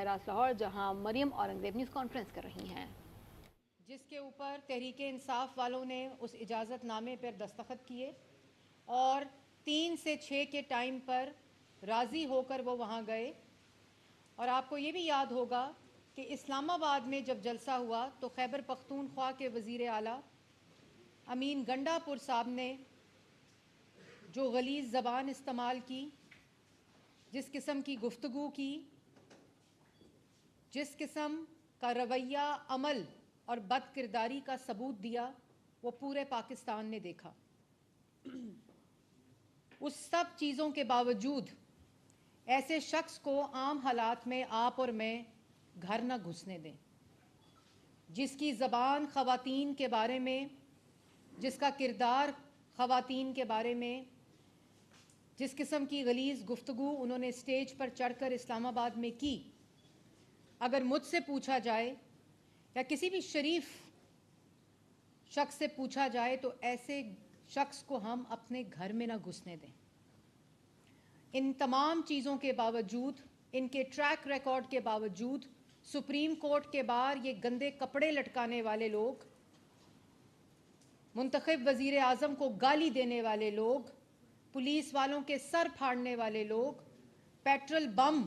براہ راست لاہور، جہاں مریم اورنگزیب نیوز کانفرنس کر رہی ہیں، جس کے اوپر تحریک انصاف والوں نے اس اجازت نامے پر دستخط کیے اور 3 سے 6 کے ٹائم پر راضی ہو کر وہ وہاں گئے. اور آپ کو یہ بھی یاد ہوگا کہ اسلام آباد میں جب جلسہ ہوا تو خیبر پختونخوا کے وزیر اعلیٰ امین گنڈا پور صاحب نے جو غلیظ زبان استعمال کی، جس قسم کی گفتگو کی، جس قسم کا رویہ، عمل اور بد کرداری کا ثبوت دیا، وہ پورے پاکستان نے دیکھا. اس سب چیزوں کے باوجود ایسے شخص کو عام حالات میں آپ اور میں گھر نہ گھسنے دیں، جس کی زبان خواتین کے بارے میں، جس کا کردار خواتین کے بارے میں، جس قسم کی غلیظ گفتگو انہوں نے اسٹیج پر چڑھ کر اسلام آباد میں کی. اگر مجھ سے پوچھا جائے یا کسی بھی شریف شخص سے پوچھا جائے تو ایسے شخص کو ہم اپنے گھر میں نہ گھسنے دیں. ان تمام چیزوں کے باوجود، ان کے ٹریک ریکارڈ کے باوجود، سپریم کورٹ کے باہر یہ گندے کپڑے لٹکانے والے لوگ، منتخب وزیر اعظم کو گالی دینے والے لوگ، پولیس والوں کے سر پھاڑنے والے لوگ، پیٹرول بم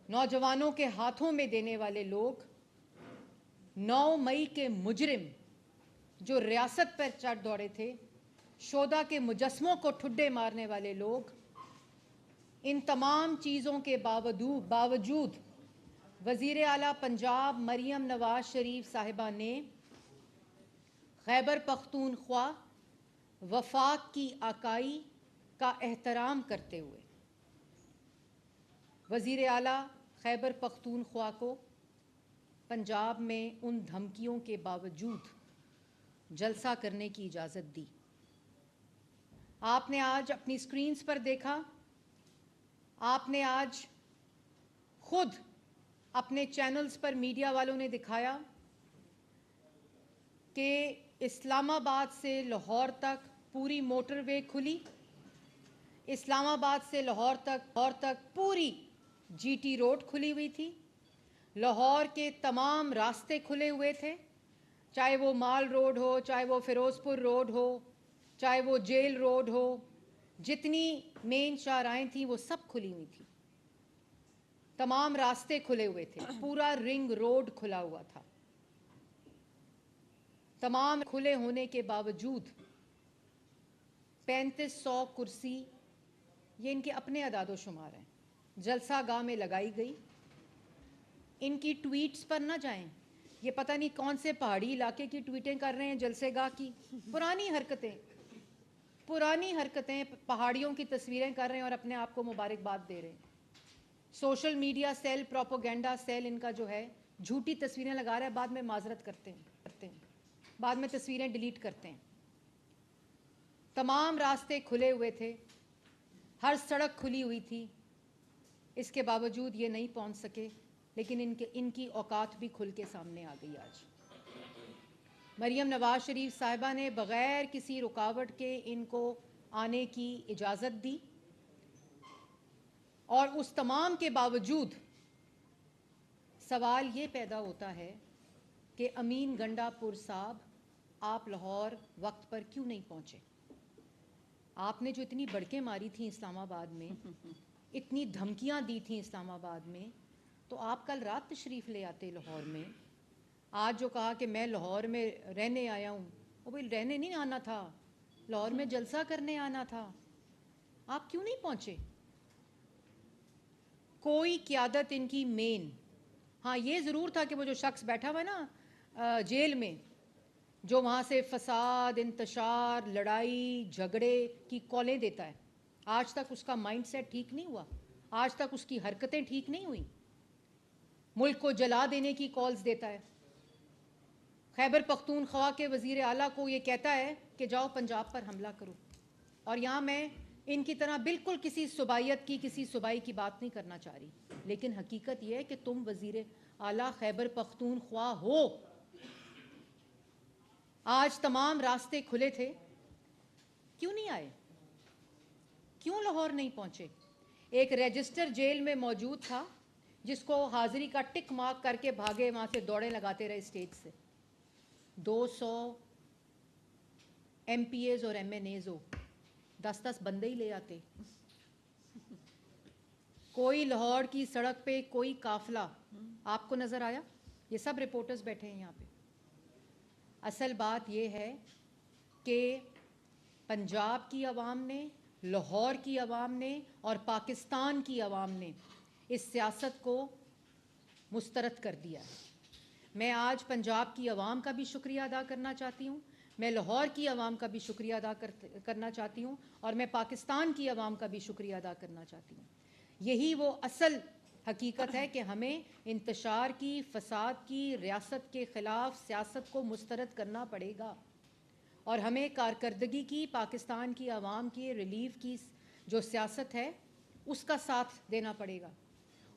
نوجوانوں کے ہاتھوں میں دینے والے لوگ، 9 مئی کے مجرم جو ریاست پر چڑھ دوڑے تھے، شہداء کے مجسموں کو ٹھڈے مارنے والے لوگ، ان تمام چیزوں کے باوجود وزیر اعلیٰ پنجاب مریم نواز شریف صاحبہ نے خیبر پختونخوا وفاق کی آکائی کا احترام کرتے ہوئے وزیر اعلیٰ خیبر پختونخوا کو پنجاب میں ان دھمکیوں کے باوجود جلسہ کرنے کی اجازت دی. آپ نے آج اپنی سکرینز پر دیکھا، آپ نے آج خود اپنے چینلز پر میڈیا والوں نے دکھایا کہ اسلام آباد سے لاہور تک پوری موٹر وے کھلی، اسلام آباد سے لاہور تک پوری جی ٹی روڈ کھلی ہوئی تھی، لاہور کے تمام راستے کھلے ہوئے تھے، چاہے وہ مال روڈ ہو، چاہے وہ فیروز پور روڈ ہو، چاہے وہ جیل روڈ ہو، جتنی مین شاہراہیں تھیں وہ سب کھلی ہوئی تھی، تمام راستے کھلے ہوئے تھے، پورا رنگ روڈ کھلا ہوا تھا. تمام کھلے ہونے کے باوجود 3500 کرسی، یہ ان کے اپنے اعداد و شمار ہیں، جلسہ گاہ میں لگائی گئی. ان کی ٹویٹس پر نہ جائیں، یہ پتہ نہیں کون سے پہاڑی علاقے کی ٹویٹیں کر رہے ہیں جلسے گاہ کی، پرانی حرکتیں پہاڑیوں کی تصویریں کر رہے ہیں اور اپنے آپ کو مبارکباد دے رہے ہیں. Social media cell, propaganda cell ان کا جو ہے، جھوٹی تصویریں لگا رہا ہے، بعد میں معذرت کرتے ہیں، بعد میں تصویریں ڈیلیٹ کرتے ہیں. تمام راستے کھلے ہوئے تھے، ہر سڑک کھلی ہوئی تھی، اس کے باوجود یہ نہیں پہنچ سکے. لیکن ان کی اوقات بھی کھل کے سامنے آ گئی. آج مریم نواز شریف صاحبہ نے بغیر کسی رکاوٹ کے ان کو آنے کی اجازت دی، اور اس تمام کے باوجود سوال یہ پیدا ہوتا ہے کہ امین گنڈا پور صاحب، آپ لاہور وقت پر کیوں نہیں پہنچے؟ آپ نے جو اتنی بڑکیں ماری تھیں اسلام آباد میں، اتنی دھمکیاں دی تھیں اسلام آباد میں، تو آپ کل رات تشریف لے آتے لاہور میں. آج جو کہا کہ میں لاہور میں رہنے آیا ہوں، وہ بھائی رہنے نہیں آنا تھا، لاہور میں جلسہ کرنے آنا تھا. آپ کیوں نہیں پہنچے؟ کوئی قیادت ان کی مین، ہاں یہ ضرور تھا کہ وہ جو شخص بیٹھا ہوا ہے نا جیل میں، جو وہاں سے فساد، انتشار، لڑائی جھگڑے کی کالیں دیتا ہے، آج تک اس کا مائنڈ سیٹ ٹھیک نہیں ہوا، آج تک اس کی حرکتیں ٹھیک نہیں ہوئیں، ملک کو جلا دینے کی کالز دیتا ہے. خیبر پختونخوا کے وزیر اعلیٰ کو یہ کہتا ہے کہ جاؤ پنجاب پر حملہ کرو. اور یہاں میں ان کی طرح بالکل کسی صوبائیت کی، کسی صوبائی کی بات نہیں کرنا چاہ رہی، لیکن حقیقت یہ ہے کہ تم وزیر اعلیٰ خیبر پختونخوا ہو. آج تمام راستے کھلے تھے، کیوں نہیں آئے؟ کیوں لاہور نہیں پہنچے؟ ایک رجسٹر جیل میں موجود تھا، جس کو حاضری کا ٹک مارک کر کے بھاگے وہاں سے دوڑے لگاتے رہے اسٹیج سے. 200 ایم پی ایز اور ایم این ایز ہو, 10 بندے ہی لے آتے. کوئی لاہور کی سڑک پہ کوئی قافلہ آپ کو نظر آیا؟ یہ سب رپورٹرز بیٹھے ہیں یہاں پہ. اصل بات یہ ہے کہ پنجاب کی عوام نے, لاہور کی عوام نے اور پاکستان کی عوام نے اس سیاست کو مسترد کر دیا ہے. میں آج پنجاب کی عوام کا بھی شکریہ ادا کرنا چاہتی ہوں, میں لاہور کی عوام کا بھی شکریہ ادا کرنا چاہتی ہوں, اور میں پاکستان کی عوام کا بھی شکریہ ادا کرنا چاہتی ہوں. یہی وہ اصل حقیقت ہے کہ ہمیں انتشار کی, فساد کی, ریاست کے خلاف سیاست کو مسترد کرنا پڑے گا, اور ہمیں کارکردگی کی, پاکستان کی عوام کی ریلیف کی جو سیاست ہے اس کا ساتھ دینا پڑے گا,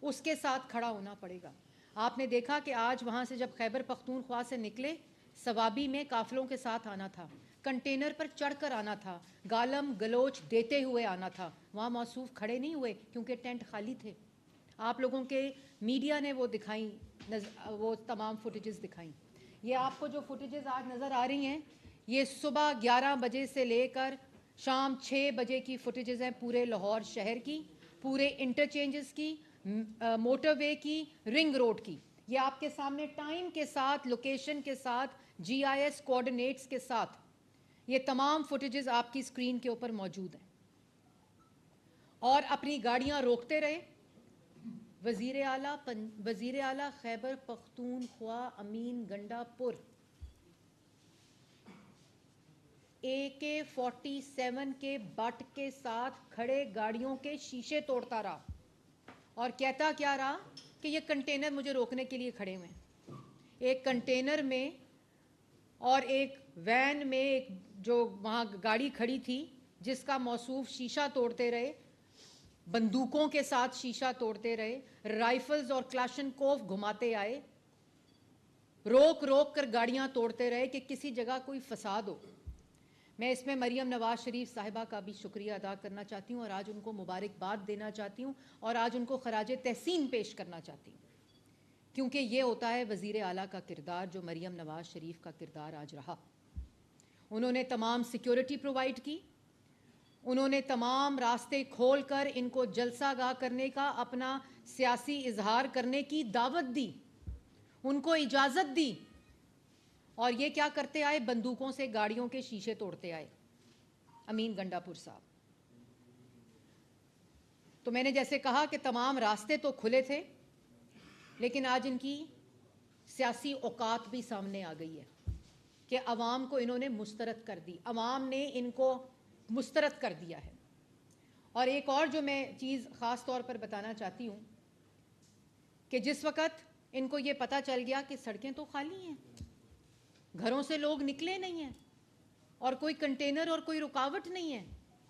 اس کے ساتھ کھڑا ہونا پڑے گا. آپ نے دیکھا کہ آج وہاں سے جب خیبر پختونخوا سے نکلے, ثوابی میں قافلوں کے ساتھ آنا تھا, کنٹینر پر چڑھ کر آنا تھا, گالم گلوچ دیتے ہوئے آنا تھا. وہاں موصوف کھڑے نہیں ہوئے کیونکہ ٹینٹ خالی تھے. آپ لوگوں کے میڈیا نے وہ دکھائیں, وہ تمام فوٹیجز دکھائیں. یہ آپ کو جو فوٹیجز آج نظر آ رہی ہیں یہ صبح 11 بجے سے لے کر شام 6 بجے کی فوٹیجز ہیں, پورے لاہور شہر کی, پورے انٹرچینجز کی, موٹر وے کی, رنگ روڈ کی. یہ آپ کے سامنے ٹائم کے ساتھ, لوکیشن کے ساتھ, جی آئی ایس کوآرڈینیٹس کے ساتھ یہ تمام فوٹیجز آپ کی اسکرین کے اوپر موجود ہیں. اور اپنی گاڑیاں روکتے رہے. وزیر اعلیٰ خیبر پختونخوا امین گنڈا پور AK-47 کے بٹ کے ساتھ کھڑے گاڑیوں کے شیشے توڑتا رہا, اور کہتا کیا رہا کہ یہ کنٹینر مجھے روکنے کے لیے کھڑے ہوئے ہیں. ایک کنٹینر میں اور ایک وین میں ایک جو وہاں گاڑی کھڑی تھی جس کا موصوف شیشہ توڑتے رہے, بندوقوں کے ساتھ شیشہ توڑتے رہے, رائفلز اور کلاشنکوف گھماتے آئے, روک روک کر گاڑیاں توڑتے رہے کہ کسی جگہ کوئی فساد ہو. میں اس میں مریم نواز شریف صاحبہ کا بھی شکریہ ادا کرنا چاہتی ہوں, اور آج ان کو مبارکباد دینا چاہتی ہوں, اور آج ان کو خراج تحسین پیش کرنا چاہتی ہوں, کیونکہ یہ ہوتا ہے وزیر اعلیٰ کا کردار جو مریم نواز شریف کا کردار آج رہا. انہوں نے تمام سیکیورٹی پرووائڈ کی, انہوں نے تمام راستے کھول کر ان کو جلسہ گاہ کرنے کا, اپنا سیاسی اظہار کرنے کی دعوت دی, ان کو اجازت دی, اور یہ کیا کرتے آئے؟ بندوقوں سے گاڑیوں کے شیشے توڑتے آئے امین گنڈا پور صاحب. تو میں نے جیسے کہا کہ تمام راستے تو کھلے تھے, لیکن آج ان کی سیاسی اوقات بھی سامنے آ گئی ہے کہ عوام کو انہوں نے مسترد کر دی, عوام نے ان کو مسترد کر دیا ہے. اور ایک اور جو میں چیز خاص طور پر بتانا چاہتی ہوں کہ جس وقت ان کو یہ پتہ چل گیا کہ سڑکیں تو خالی ہیں, گھروں سے لوگ نکلے نہیں ہیں, اور کوئی کنٹینر اور کوئی رکاوٹ نہیں ہے,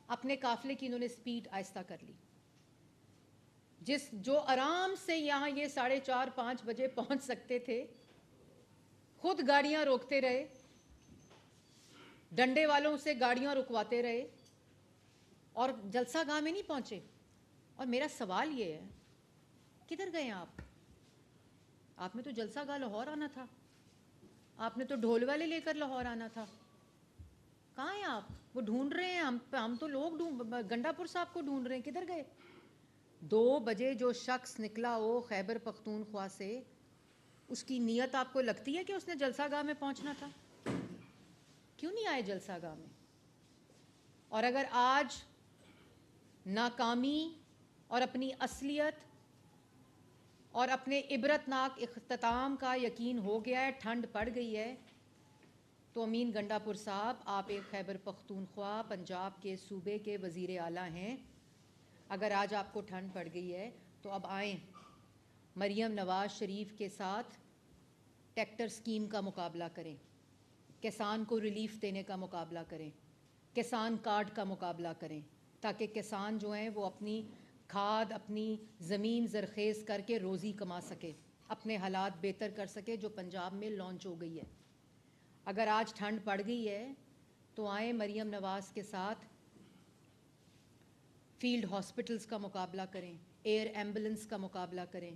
اپنے قافلے کی انہوں نے سپیڈ آہستہ کر لی. جو آرام سے یہاں یہ 4:30-5 بجے پہنچ سکتے تھے, خود گاڑیاں روکتے رہے, ڈنڈے والوں سے گاڑیاں رکواتے رہے, اور جلسہ گاہ میں نہیں پہنچے. اور میرا سوال یہ ہے, کدھر گئے آپ؟ آپ نے تو جلسہ گاہ لاہور آنا تھا, آپ نے تو ڈھول والے لے کر لاہور آنا تھا. کہاں ہیں آپ؟ وہ ڈھونڈ رہے ہیں, ہم تو لوگ گنڈا پور صاحب کو ڈھونڈ رہے ہیں, کدھر گئے؟ 2 بجے جو شخص نکلا ہو خیبر پختونخوا سے, اس کی نیت آپ کو لگتی ہے کہ اس نے جلسہ گاہ میں پہنچنا تھا؟ کیوں نہیں آئے جلسہ گاہ میں؟ اور اگر آج ناکامی اور اپنی اصلیت اور اپنے عبرتناک اختتام کا یقین ہو گیا ہے, ٹھنڈ پڑ گئی ہے, تو امین گنڈا پور صاحب, آپ ایک خیبر پختونخوا پنجاب کے صوبے کے وزیر اعلیٰ ہیں. اگر آج آپ کو ٹھنڈ پڑ گئی ہے تو اب آئیں, مریم نواز شریف کے ساتھ ٹریکٹر سکیم کا مقابلہ کریں, کسان کو ریلیف دینے کا مقابلہ کریں, کسان کارڈ کا مقابلہ کریں, تاکہ کسان جو ہیں وہ اپنی کھاد, اپنی زمین زرخیز کر کے روزی کما سکے, اپنے حالات بہتر کر سکے, جو پنجاب میں لانچ ہو گئی ہے. اگر آج ٹھنڈ پڑ گئی ہے تو آئیں مریم نواز کے ساتھ فیلڈ ہاسپٹلز کا مقابلہ کریں, ایئر ایمبولنس کا مقابلہ کریں,